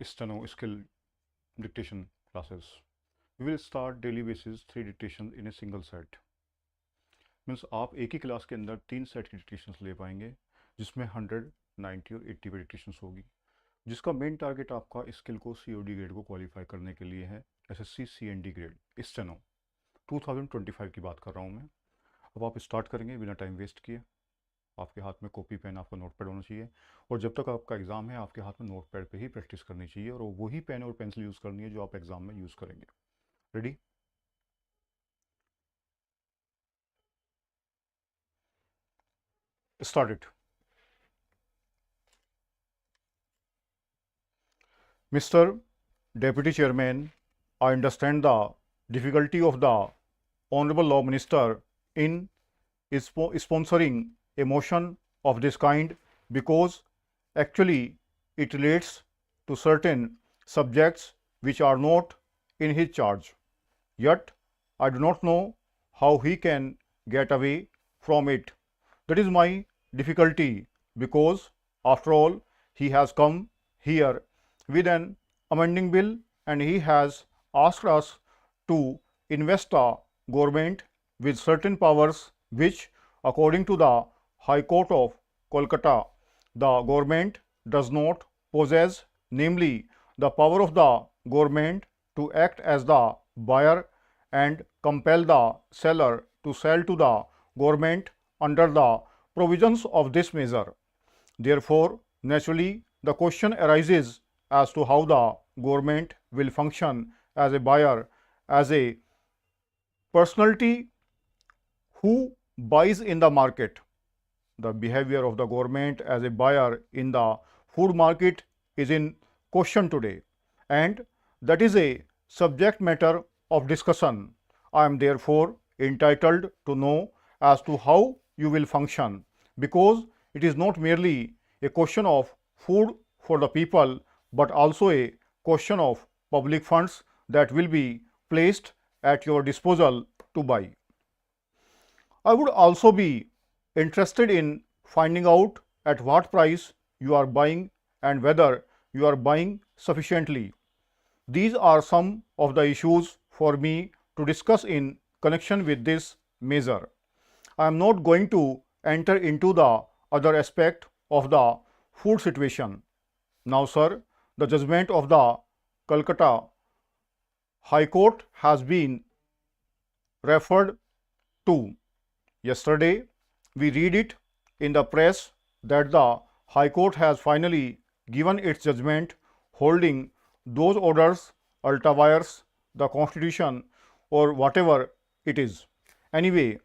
steno skill dictation classes. We will start daily basis 3 dictations in a single set. Means आप एक ही class के अंदर 3 set की dictations ले पाएंगे जिसमें 100, 90 और 80 पे डिक्टेशंस होगी, जिसका मेन टारगेट आपका स्किल को COD ग्रेड को क्वालिफाई करने के लिए है। SSC CND ग्रेड स्टेनो 2025 की बात कर रहा हूँ मैं। अब आप स्टार्ट करेंगे बिना टाइम वेस्ट किए। आपके हाथ में कॉपी पेन, आपका नोट पैड होना चाहिए, और जब तक आपका एग्ज़ाम है आपके हाथ में नोट पैड पर ही प्रैक्टिस करनी चाहिए, और वही पेन और पेंसिल यूज़ करनी है जो आप एग्ज़ाम में यूज़ करेंगे। Ready? Start it. Mr. Deputy Chairman, I understand the difficulty of the Honorable Law Minister in sponsoring a motion of this kind, because actually it relates to certain subjects which are not in his charge. Yet I do not know how he can get away from it. That is my difficulty, because after all he has come here with an amending bill and he has asked us to invest the government with certain powers which, according to the High Court of Kolkata, the government does not possess, namely the power of the government to act as the buyer and compel the seller to sell to the government under the provisions of this measure. Therefore, naturally, the question arises as to how the government will function as a buyer, as a personality who buys in the market. The behavior of the government as a buyer in the food market is in question today, and that is a subject matter of discussion. I am therefore entitled to know as to how you will function, because it is not merely a question of food for the people, but also a question of public funds that will be placed at your disposal to buy. I would also be interested in finding out at what price you are buying and whether you are buying sufficiently. These are some of the issues for me to discuss in connection with this measure. I am not going to enter into the other aspect of the food situation. Now, sir, the judgment of the Calcutta High Court has been referred to. Yesterday, we read it in the press that the High Court has finally given its judgment, holding those orders ultraviolate the Constitution or whatever it is. Anyway,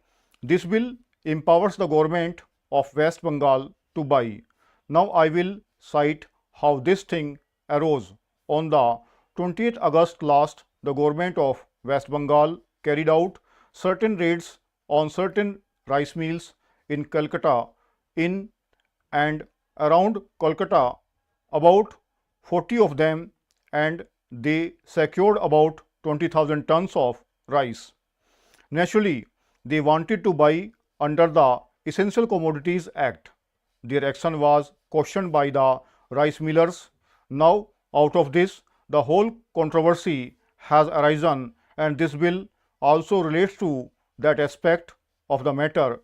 this bill empowers the government of West Bengal to buy. Now I will cite how this thing arose. On the 20th August last, the government of West Bengal carried out certain raids on certain rice mills in Calcutta, in and around Kolkata, about 40 of them, and they secured about 20,000 tons of rice. Naturally, they wanted to buy under the Essential Commodities Act. Their action was questioned by the rice millers. Now, out of this, the whole controversy has arisen, and this bill also relates to that aspect of the matter.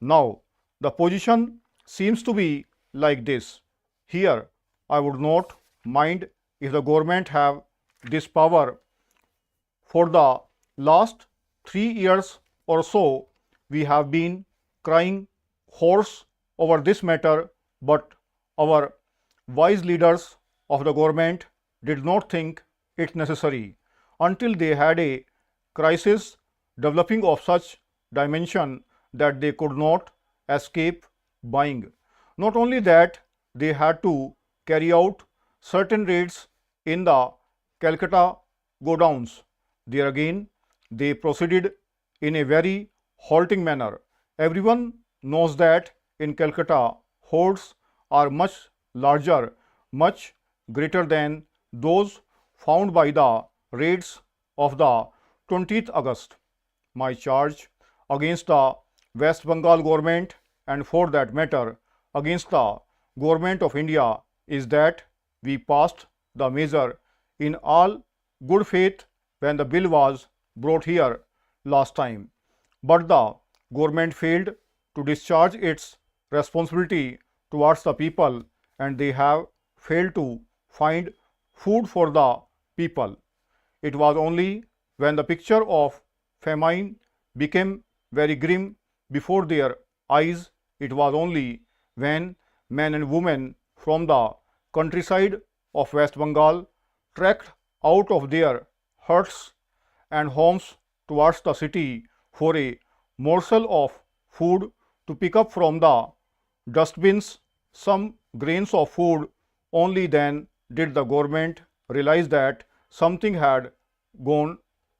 Now, the position seems to be like this. Here, I would not mind if the government have this power. For the last 3 years or so, we have been crying hoarse over this matter, but our wise leaders of the government did not think it necessary until they had a crisis developing of such dimension that they could not escape buying. Not only that, they had to carry out certain raids in the Calcutta godowns. There again, they proceeded in a very halting manner. Everyone knows that in Calcutta, hoards are much larger, much greater than those found by the raids of the 20th August. My charge against the West Bengal government, and for that matter against the government of India, is that we passed the measure in all good faith when the bill was brought here last time. But the government failed to discharge its responsibility towards the people, and they have failed to find food for the people. It was only when the picture of famine became very grim before their eyes, it was only when men and women from the countryside of West Bengal trekked out of their huts and homes towards the city for a morsel of food to pick up from the dustbins some grains of food. Only then did the government realize that something had gone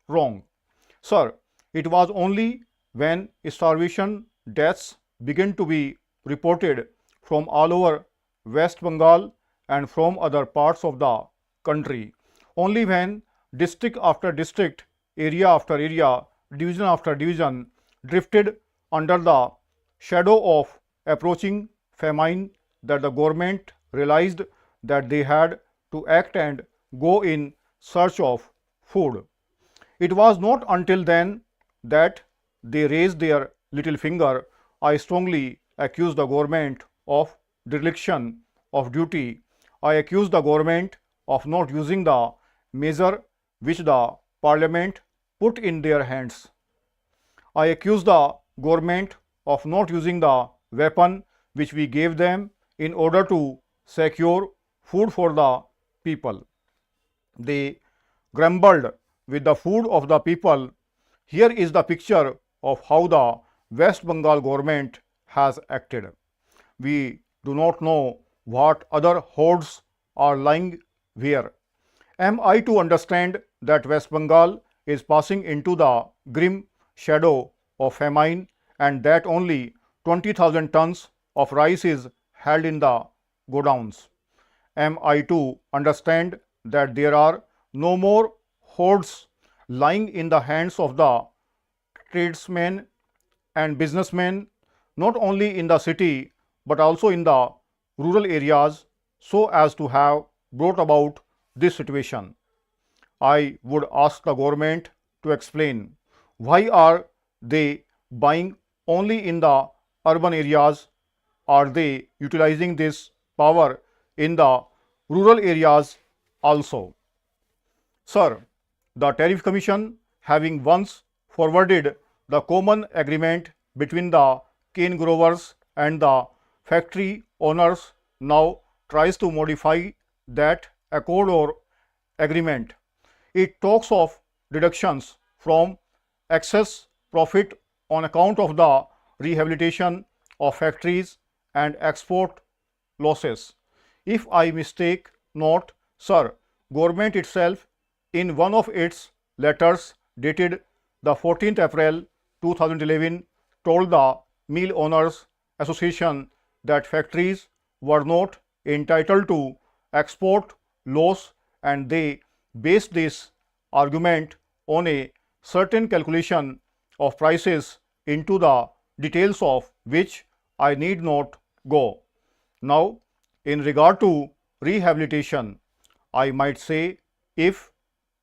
wrong. Sir, it was only when starvation deaths began to be reported from all over West Bengal and from other parts of the country, only when district after district, area after area, division after division drifted under the shadow of approaching famine, that the government realized that they had to act and go in search of food. It was not until then that they raised their little finger. I strongly accuse the government of dereliction of duty. I accuse the government of not using the measure which the parliament put in their hands. I accuse the government of not using the weapon which we gave them in order to secure food for the people. They grumbled with the food of the people. Here is the picture of how the West Bengal government has acted. We do not know what other hordes are lying where. Am I to understand that West Bengal is passing into the grim shadow of famine, and that only 20,000 tons of rice is held in the godowns? Am I to understand that there are no more hordes lying in the hands of the tradesmen and businessmen, not only in the city but also in the rural areas, so as to have brought about this situation? I would ask the government to explain why are they buying only in the urban areas? Are they utilizing this power in the rural areas also? Sir, the Tariff Commission, having once forwarded the common agreement between the cane growers and the factory owners, now tries to modify that accord or agreement. It talks of deductions from excess profit on account of the rehabilitation of factories and export losses. If I mistake not, sir, government itself in one of its letters dated the 14th April 2011 told the Mill Owners Association that factories were not entitled to export loss, and they based this argument on a certain calculation of prices into the details of which I need not go. Now, in regard to rehabilitation, I might say if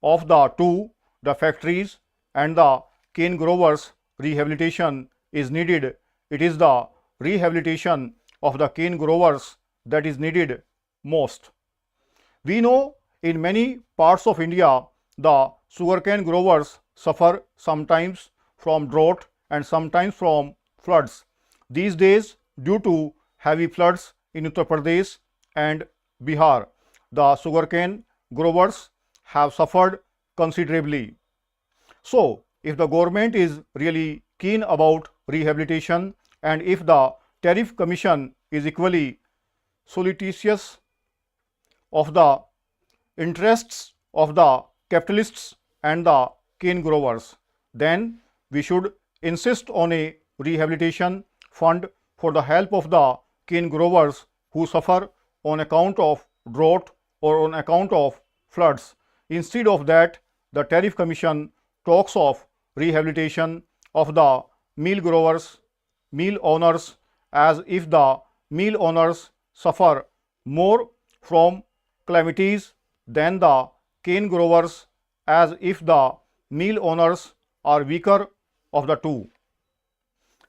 of the two, the factories and the cane growers rehabilitation is needed, it is the rehabilitation of the cane growers that is needed most. We know in many parts of India, the sugarcane growers suffer sometimes from drought and sometimes from floods. These days, due to heavy floods in Uttar Pradesh and Bihar, the sugarcane growers have suffered considerably. So, if the government is really keen about rehabilitation, and if the Tariff Commission is equally solicitous of the interests of the capitalists and the cane growers, then we should insist on a rehabilitation fund for the help of the cane growers who suffer on account of drought or on account of floods. Instead of that, the Tariff Commission talks of rehabilitation of the meal growers, meal owners, as if the meal owners suffer more from calamities than the cane growers, as if the mill owners are weaker of the two.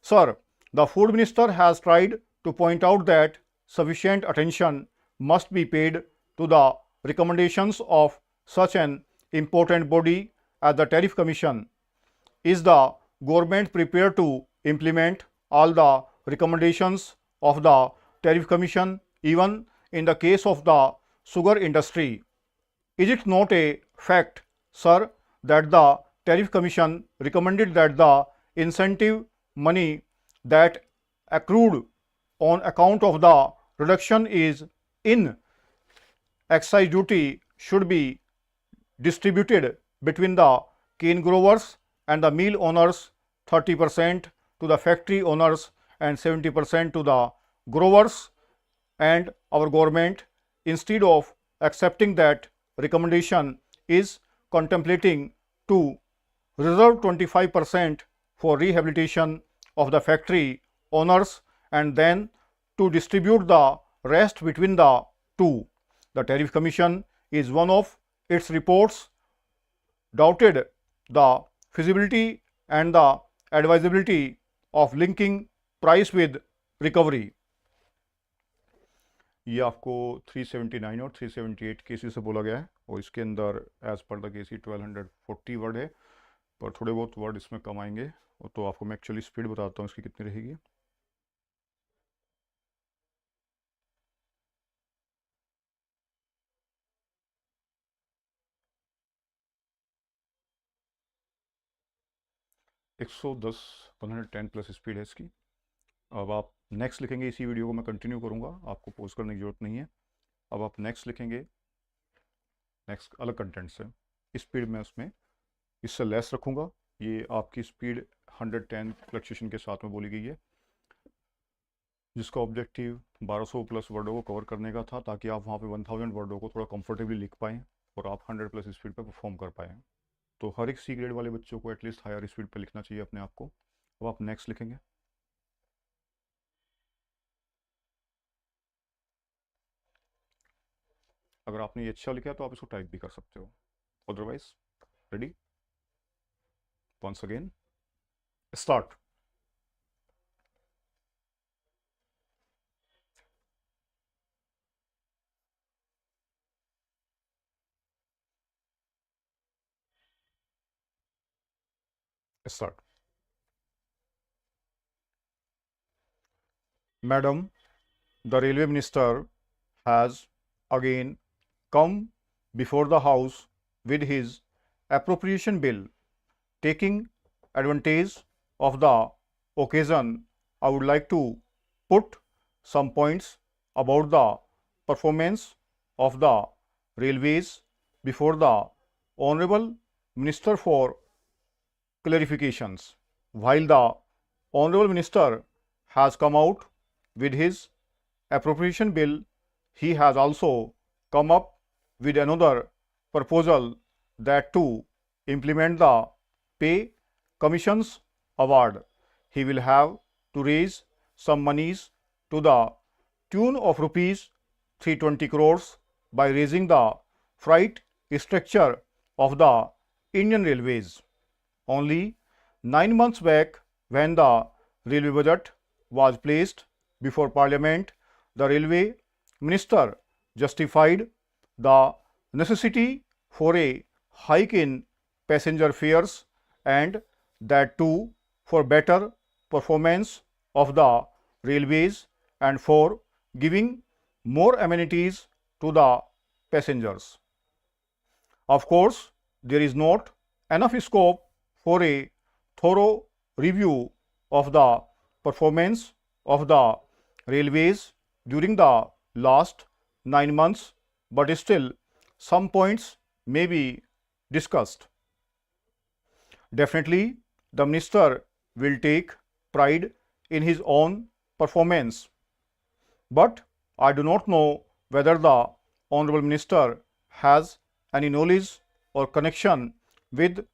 Sir, the Food Minister has tried to point out that sufficient attention must be paid to the recommendations of such an important body as the Tariff Commission. Is the government prepared to implement all the recommendations of the Tariff Commission, even in the case of the sugar industry? Is it not a fact, sir, that the Tariff Commission recommended that the incentive money that accrued on account of the reduction is in excise duty should be distributed between the cane growers and the mill owners, 30% to the factory owners and 70% to the growers, and our government, instead of accepting that recommendation, is contemplating to reserve 25% for rehabilitation of the factory owners and then to distribute the rest between the two. The Tariff Commission is one of its reports doubted the feasibility and the advisability of linking price with recovery. ये आपको 379 और 378 cases से बोला गया है और इसके अंदर as per the KC 1240 word है, पर थोड़े बहुत वर्ड इसमें कम आएंगे। और तो आपको मैं एक्चुअली स्पीड बताता हूँ इसकी कितनी रहेगी। एक 110 110 प्लस स्पीड है इसकी। अब आप नेक्स्ट लिखेंगे, इसी वीडियो को मैं कंटिन्यू करूँगा, आपको पोस्ट करने की जरूरत नहीं है। अब आप नेक्स्ट लिखेंगे, नेक्स्ट अलग कंटेंट से, स्पीड में उसमें इससे लेस रखूँगा। ये आपकी स्पीड 110 फ्लक्चुएशन के साथ में बोली गई है, जिसका ऑब्जेक्टिव 1200 प्लस वर्डों को कवर करने का था, ताकि आप वहाँ पे 1000 वर्डों को थोड़ा कंफर्टेबली लिख पाएँ और आप 100 प्लस स्पीड पे परफॉर्म कर पाएँ। तो हर एक सी ग्रेड वाले बच्चों को एटलीस्ट हायर स्पीड पे लिखना चाहिए अपने आप को। अब आप नेक्स्ट लिखेंगे। अगर आपने ये अच्छा लिखा है तो आप इसको टाइप भी कर सकते हो, otherwise ready, once again start. Start. Madam, the railway minister has again come before the House with his appropriation bill. Taking advantage of the occasion, I would like to put some points about the performance of the railways before the Honorable Minister for clarifications. While the Honorable Minister has come out with his appropriation bill, he has also come up with another proposal, that to implement the pay commissions award, he will have to raise some monies to the tune of rupees 320 crores by raising the freight structure of the Indian Railways. Only 9 months back, when the railway budget was placed before Parliament, the railway minister justified the necessity for a hike in passenger fares, and that too for better performance of the railways and for giving more amenities to the passengers. Of course, there is not enough scope for a thorough review of the performance of the railways during the last 9 months, but still some points may be discussed. Definitely, the minister will take pride in his own performance, but I do not know whether the Honorable Minister has any knowledge or connection with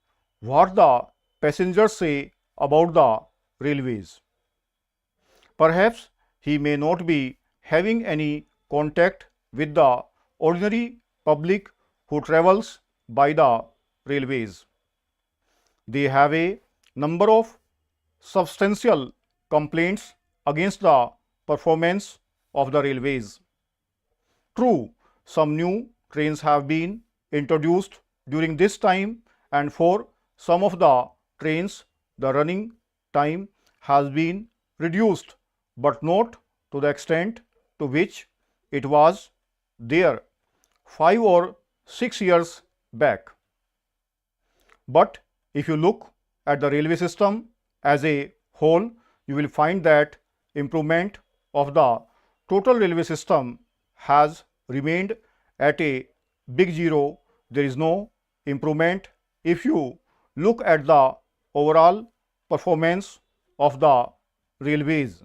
what the passengers say about the railways. Perhaps he may not be having any contact with the ordinary public who travels by the railways. They have a number of substantial complaints against the performance of the railways. True, some new trains have been introduced during this time, and for some of the trains the running time has been reduced, but not to the extent to which it was there 5 or 6 years back. But if you look at the railway system as a whole, you will find that improvement of the total railway system has remained at a big zero. There is no improvement if you look at the overall performance of the railways.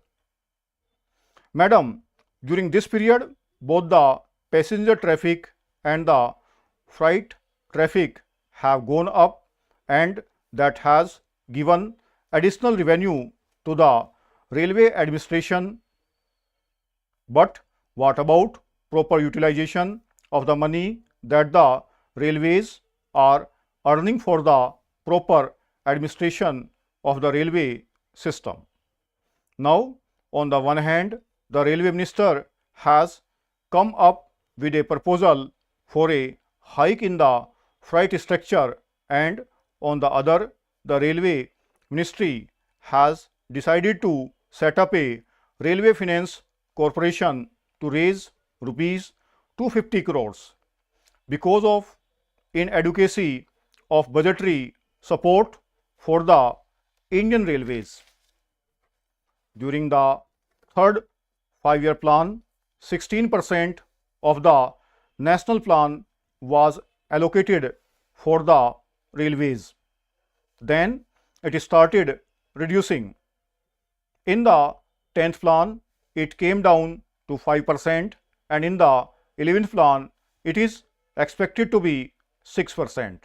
Madam, during this period, both the passenger traffic and the freight traffic have gone up, and that has given additional revenue to the railway administration. But what about proper utilization of the money that the railways are earning for the proper administration of the railway system? Now, on the one hand, the railway minister has come up with a proposal for a hike in the freight structure, and on the other, the railway ministry has decided to set up a railway finance corporation to raise rupees 250 crores. Because of inadequacy of budgetary support for the Indian Railways. During the third 5-year plan, 16% of the national plan was allocated for the railways. Then it started reducing. In the 10th plan, it came down to 5%, and in the 11th plan, it is expected to be 6%.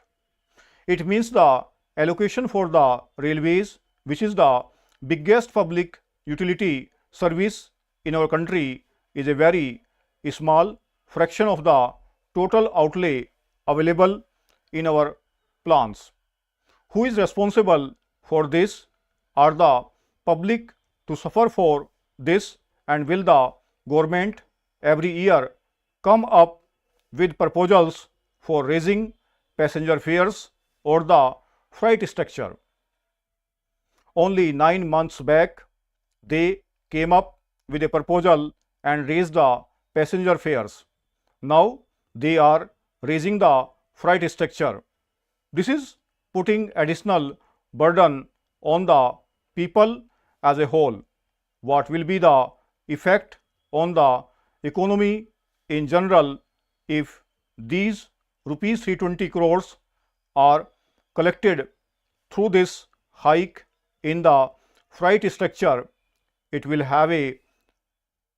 It means the allocation for the railways, which is the biggest public utility service in our country, is a very small fraction of the total outlay available in our plans. Who is responsible for this? Are the public to suffer for this, and will the government every year come up with proposals for raising passenger fares or the freight structure? Only 9 months back, they came up with a proposal and raised the passenger fares. Now they are raising the freight structure. This is putting additional burden on the people as a whole. What will be the effect on the economy in general if these rupees 320 crores are collected through this hike in the freight structure? It will have a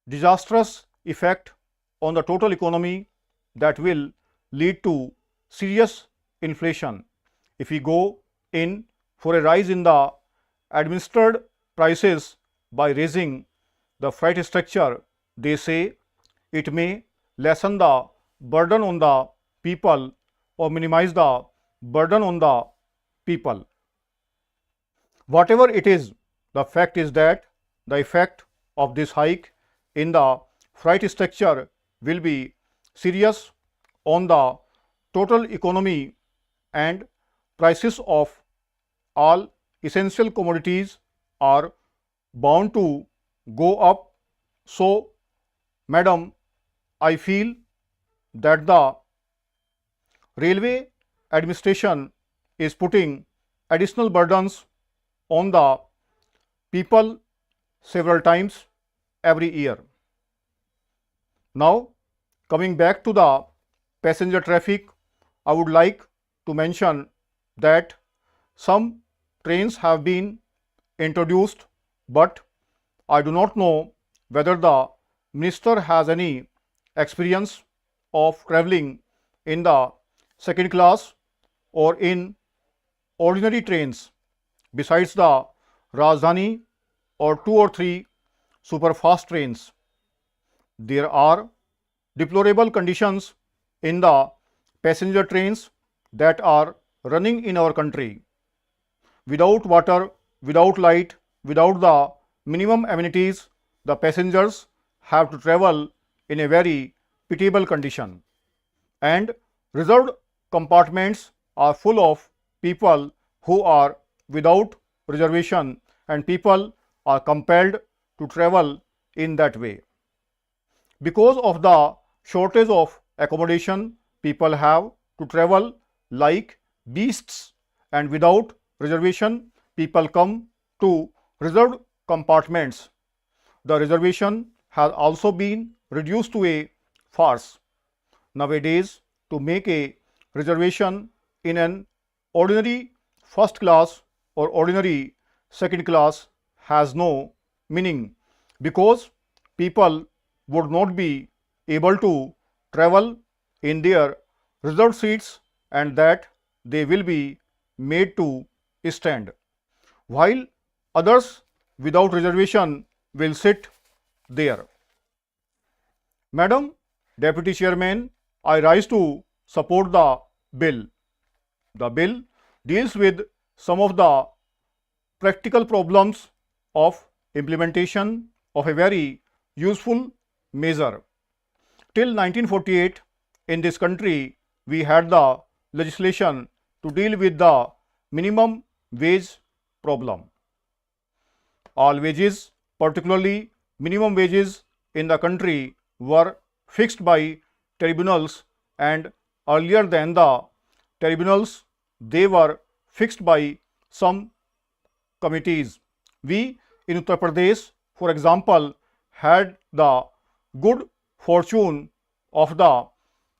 disastrous effect on the total economy that will lead to serious inflation. If we go in for a rise in the administered prices by raising the freight structure, they say it may lessen the burden on the people or minimize the burden on the people. Whatever it is, the fact is that the effect of this hike in the freight structure will be serious on the total economy, and prices of all essential commodities are bound to go up. So, madam, I feel that the railway administration is putting additional burdens on the people several times every year. Now, coming back to the passenger traffic, I would like to mention that some trains have been introduced, but I do not know whether the minister has any experience of traveling in the second class or in ordinary trains. Besides the Rajdhani or 2 or 3 super fast trains, there are deplorable conditions in the passenger trains that are running in our country. Without water, without light, without the minimum amenities, the passengers have to travel in a very pitiable condition. And reserved compartments are full of people who are without reservation, and people are compelled to travel in that way. Because of the shortage of accommodation, people have to travel like beasts, and without reservation, people come to reserved compartments. The reservation has also been reduced to a farce. Nowadays, to make a reservation in an ordinary first class or ordinary second class has no meaning, because people would not be able to travel in their reserved seats, and that they will be made to stand, while others without reservation will sit there. Madam Deputy Chairman, I rise to support the bill. The bill deals with some of the practical problems of implementation of a very useful measure. Till 1948, in this country, we had the legislation to deal with the minimum wage problem. All wages, particularly minimum wages in the country, were fixed by tribunals, and earlier than the tribunals, they were fixed by some committees. We in Uttar Pradesh, for example, had the good fortune of the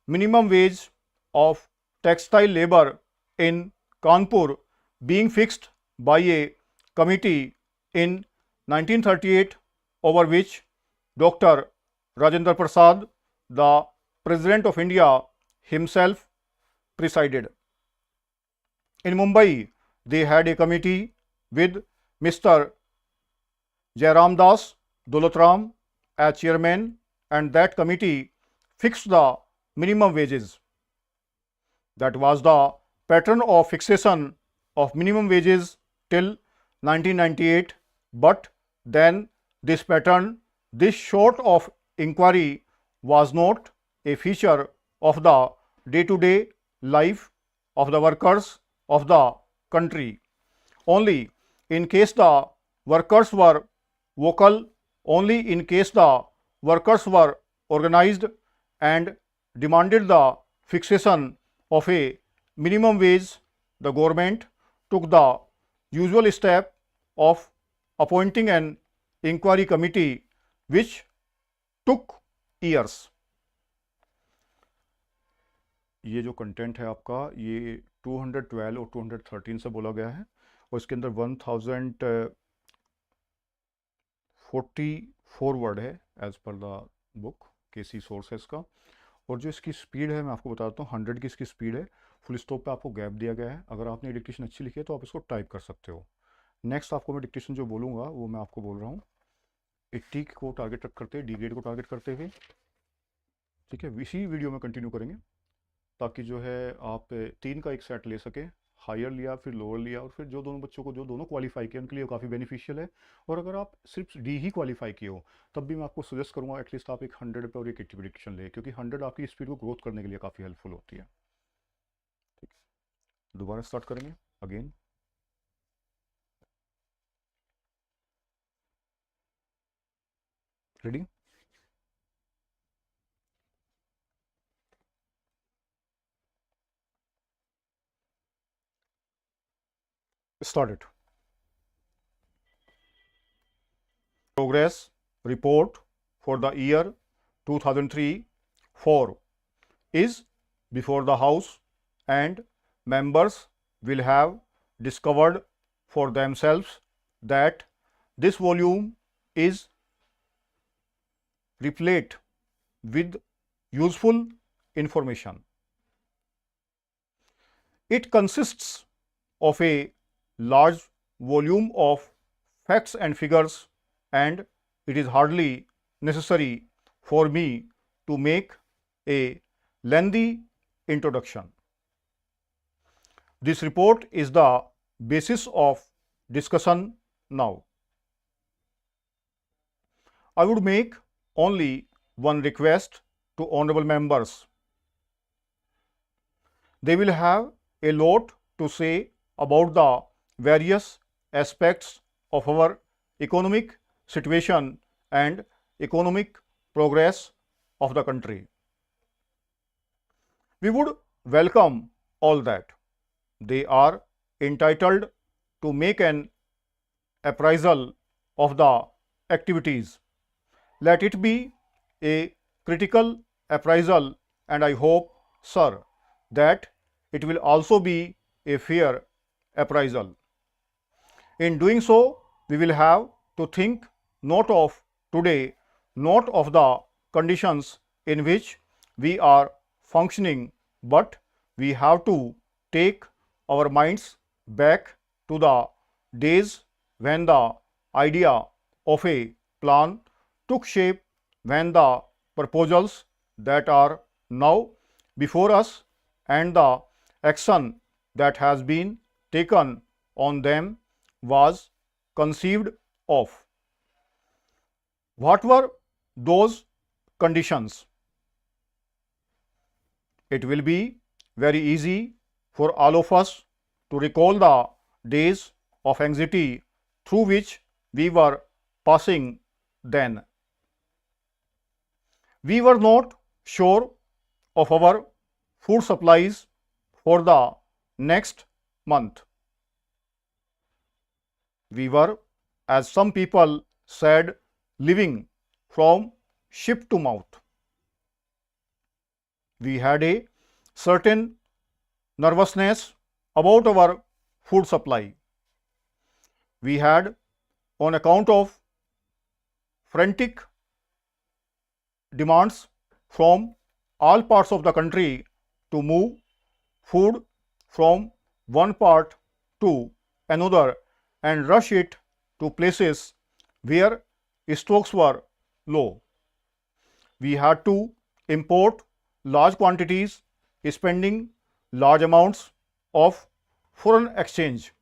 minimum wage of textile labor in Kanpur being fixed by a committee in 1938, over which Dr. Rajendra Prasad, the President of India himself, presided. In Mumbai, they had a committee with Mr. Jairam Das Dolatram as chairman, and that committee fixed the minimum wages. That was the pattern of fixation of minimum wages till 1998, but then this pattern, this sort of inquiry was not a feature of the day-to-day life of the workers of the country. Only in case the workers were vocal, only in case the workers were organized and demanded the fixation of a minimum wage, the government took the usual step of appointing an inquiry committee, which took years. ये जो content है आपका, ये 212 और 213 से बोला गया है, और इसके अंदर 1044 वर्ड है as per the book KC sources का। और जो इसकी स्पीड है मैं आपको बताता हूँ, 100 की इसकी स्पीड है। फुल स्टॉप पे आपको गैप दिया गया है। अगर आपने डिक्टेशन अच्छी लिखी है तो आप इसको टाइप कर सकते हो। नेक्स्ट आपको मैं डिक्टेशन जो बोलूँगा वो मैं आपको बोल रहा हूँ 80 को टारगेट करते हुए, डी ग्रेड को टारगेट करते हुए, ठीक है। इसी वीडियो में कंटिन्यू करेंगे ताकि जो है आप 3 का एक सेट ले सकें, हायर लिया फिर लोअर लिया, और फिर जो दोनों बच्चों को जो दोनों क्वालिफाई किए उनके लिए काफ़ी बेनिफिशियल है। और अगर आप सिर्फ डी ही क्वालिफाई किए हो तब भी मैं आपको सजेस्ट करूँगा एटलीस्ट आप एक 100 पे और एक 80 डिक्टेशन ले, क्योंकि 100 आपकी स्पीड को ग्रोथ करने के लिए काफ़ी हेल्पफुल होती है। ठीक है, दोबारा स्टार्ट करेंगे again. Ready? Started. Progress report for the year 2003-4 is before the House, and members will have discovered for themselves that this volume is replete with useful information. It consists of a large volume of facts and figures, and it is hardly necessary for me to make a lengthy introduction. This report is the basis of discussion now. I would make only one request to honorable members. They will have a lot to say about the various aspects of our economic situation and economic progress of the country. We would welcome all that. They are entitled to make an appraisal of the activities. Let it be a critical appraisal, and I hope, sir, that it will also be a fair appraisal. In doing so, we will have to think not of today, not of the conditions in which we are functioning, but we have to take our minds back to the days when the idea of a plan took shape, when the proposals that are now before us and the action that has been taken on them was conceived of. What were those conditions? It will be very easy for all of us to recall the days of anxiety through which we were passing then. We were not sure of our food supplies for the next month. We were, as some people said, living from ship to mouth. We had a certain nervousness about our food supply. We had, on account of frantic demands from all parts of the country to move food from one part to another and rush it to places where stocks were low. We had to import large quantities, spending large amounts of foreign exchange.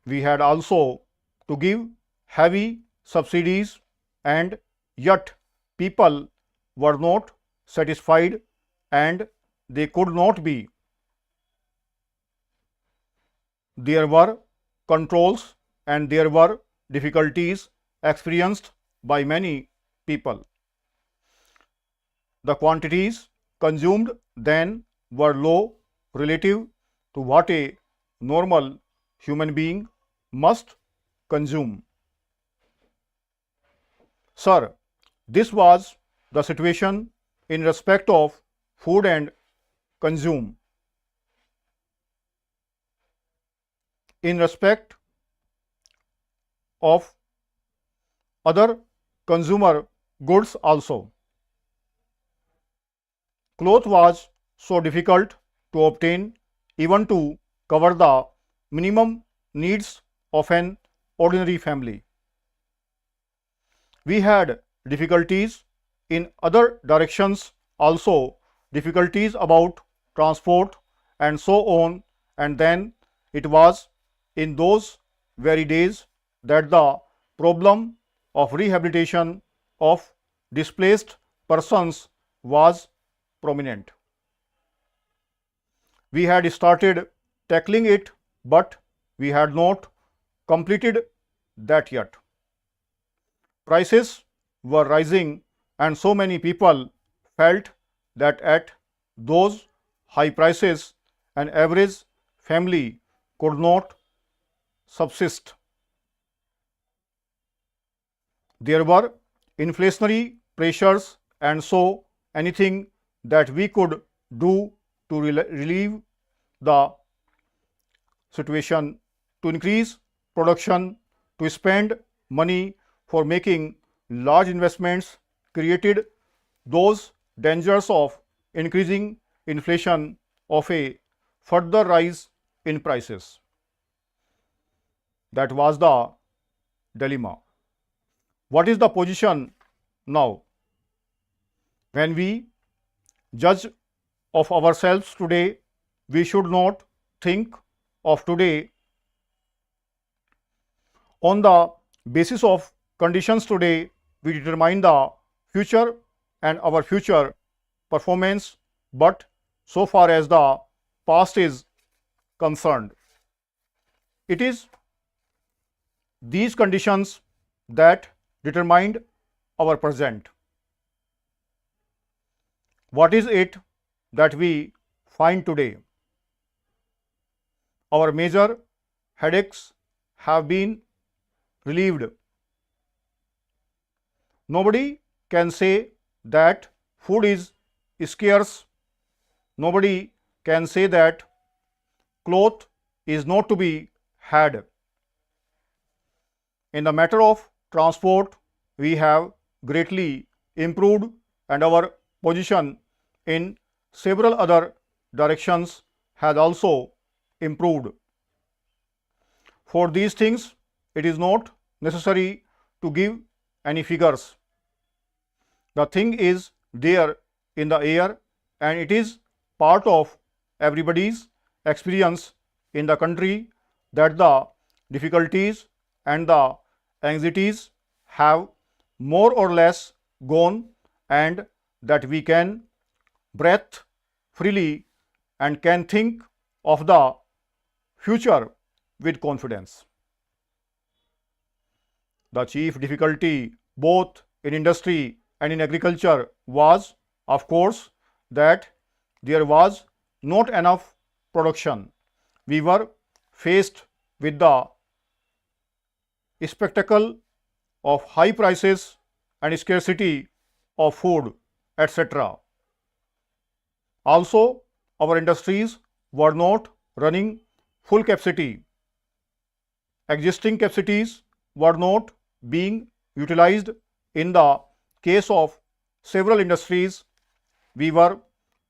We had also to give heavy subsidies, and yet people were not satisfied and they could not be. There were controls and there were difficulties experienced by many people. The quantities consumed then were low relative to what a normal human being must consume. Sir, this was the situation in respect of food and consume. In respect of other consumer goods also, cloth was so difficult to obtain even to cover the minimum needs of an ordinary family. We had difficulties in other directions also, difficulties about transport and so on, and then it was in those very days that the problem of rehabilitation of displaced persons was prominent. We had started tackling it, but we had not completed that yet. Prices were rising and so many people felt that at those high prices an average family could not subsist. There were inflationary pressures, and so anything that we could do to relieve the situation, to increase production, to spend money for making large investments, created those dangers of increasing inflation, of a further rise in prices. That was the dilemma. What is the position now? When we judge of ourselves today. We should not think of today on the basis of conditions today. We determine the future and our future performance, but so far as the past is concerned, it is these conditions that determined our present. What is it that we find today? Our major headaches have been relieved. Nobody can say that food is scarce. Nobody can say that cloth is not to be had. In the matter of transport, we have greatly improved, and our position in several other directions has also improved. For these things, it is not necessary to give any figures. The thing is there in the air, and it is part of everybody's experience in the country that the difficulties and the anxieties have more or less gone, and that we can breathe freely and can think of the future with confidence. The chief difficulty both in industry and in agriculture was, of course, that there was not enough production. We were faced with the spectacle of high prices and scarcity of food, etc. Also, our industries were not running full capacity. Existing capacities were not being utilized. In the case of several industries, we were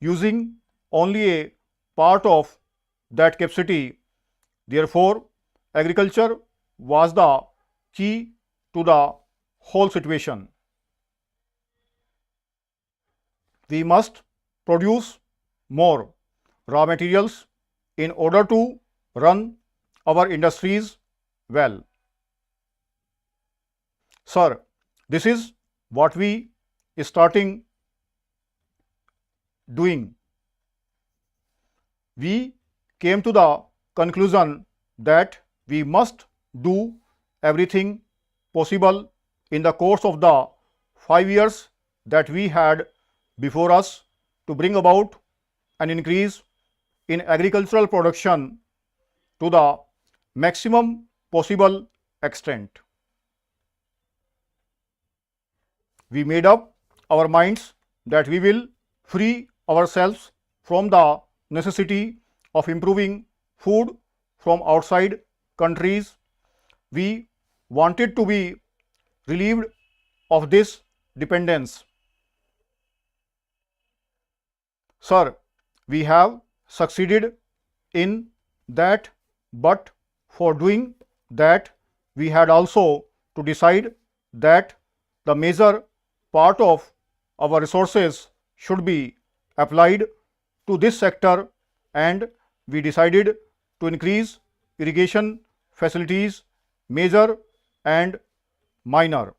using only a part of that capacity. Therefore, agriculture was the key to the whole situation. We must produce more raw materials in order to run our industries well. Sir, this is what we starting doing. We came to the conclusion that we must do everything possible in the course of the 5 years that we had before us to bring about an increase in agricultural production to the maximum possible extent. We made up our minds that we will free ourselves from the necessity of improving food from outside countries. We wanted to be relieved of this dependence. Sir, we have succeeded in that, but for doing that, we had also to decide that the major part of our resources should be applied to this sector, and we decided to increase irrigation facilities, major and minor.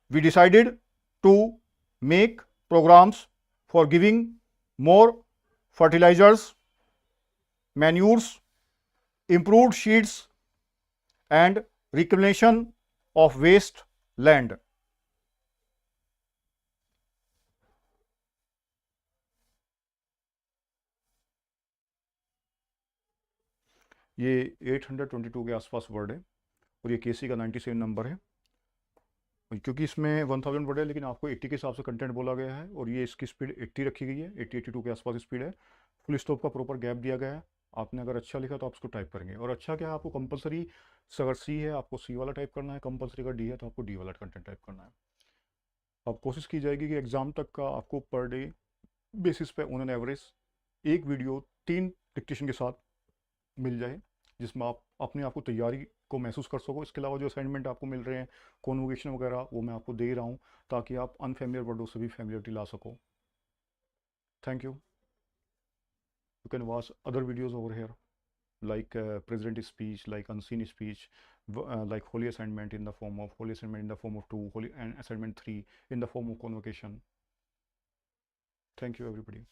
We decided to make programs for giving more fertilizers, manures, improved seeds and reclamation of waste land. ये 822 के आसपास word है और ये केसी का 97 number है, क्योंकि इसमें 1000 वर्ड है लेकिन आपको 80 के हिसाब से कंटेंट बोला गया है और ये इसकी स्पीड 80 रखी गई है, 80-82 के आसपास स्पीड है। फुल स्टॉप का प्रॉपर गैप दिया गया है। आपने अगर अच्छा लिखा तो आप उसको टाइप करेंगे, और अच्छा क्या है, आपको कंपलसरी अगर सी है आपको सी वाला टाइप करना है, कंपलसरी अगर डी है तो आपको डी वाला कंटेंट टाइप करना है। अब कोशिश की जाएगी कि एग्ज़ाम तक का आपको पर डे बेसिस पे ऑन एन एवरेज एक वीडियो 3 डिक्टेशन के साथ मिल जाए, जिसमें आप अपने आप को तैयारी को महसूस कर सको। इसके अलावा जो असाइनमेंट आपको मिल रहे हैं कॉन्वोकेशन वगैरह, वो मैं आपको दे रहा हूँ ताकि आप अनफेमिलियर वर्डों से भी फेमिलियरिटी ला सको। Thank you. You can watch other videos over here like president speech, like unseen speech, like holy assignment in the form of holy assignment in the form of 2, holy and assignment 3 in the form of convocation. Thank you everybody.